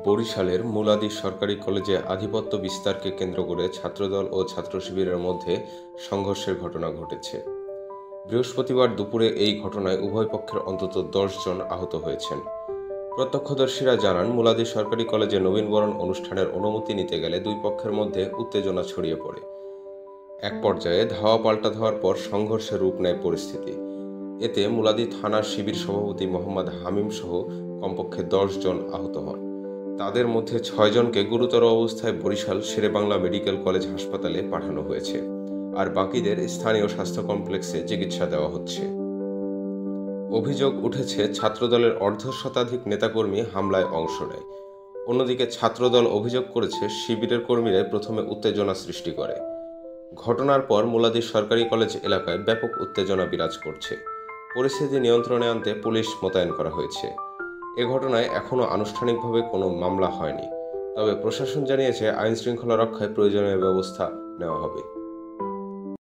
বরিশালের মুলাদি সরকারি কলেজে আধিপত্য বিস্তারকে কেন্দ্র করে ছাত্রদল ও ছাত্র শিবিরের মধ্যে সংঘর্ষের ঘটনা ঘটেছে। বৃহস্পতিবার দুপুরে এই ঘটনায় উভয় পক্ষের অন্তত 10 জন আহত হয়েছেন। প্রত্যক্ষদর্শীরা জানান, মুলাদি সরকারি কলেজে নবীনবরণ অনুষ্ঠানের অনুমতি নিতে গেলে দুই পক্ষের মধ্যে উত্তেজনা ছড়িয়ে পড়ে। এক পর্যায়ে ধাওয়া পাল্টা ধাওয়ার পর সংঘর্ষের রূপ নেয় পরিস্থিতি। এতে মুলাদি থানার শিবির সভাপতি মোহাম্মদ হামিম সহ কমপক্ষে 10 জন আহত হন। তাদের মধ্যে 6 জনকে গুরুতর অবস্থায় বরিশাল শেরেবাংলা মেডিকেল কলেজ হাসপাতালে পাঠানো হয়েছে, আর বাকিদের স্থানীয় স্বাস্থ্য কমপ্লেক্সে চিকিৎসা দেওয়া হচ্ছে। অভিযোগ উঠেছে, ছাত্রদলের অর্ধশতাধিক নেতাকর্মী হামলায় অংশ নেয়। অন্যদিকে ছাত্রদল অভিযোগ করেছে, শিবিরের কর্মীরাই প্রথমে উত্তেজনা সৃষ্টি করে। ঘটনার পর মুলাদি সরকারি কলেজ এলাকায় ব্যাপক উত্তেজনা বিরাজ করছে। পরিস্থিতি নিয়ন্ত্রণে আনতে পুলিশ মোতায়েন করা হয়েছে। এ ঘটনায় এখনও আনুষ্ঠানিকভাবে কোনো মামলা হয়নি, তবে প্রশাসন জানিয়েছে আইনশৃঙ্খলা রক্ষায় প্রয়োজনীয় ব্যবস্থা নেওয়া হবে।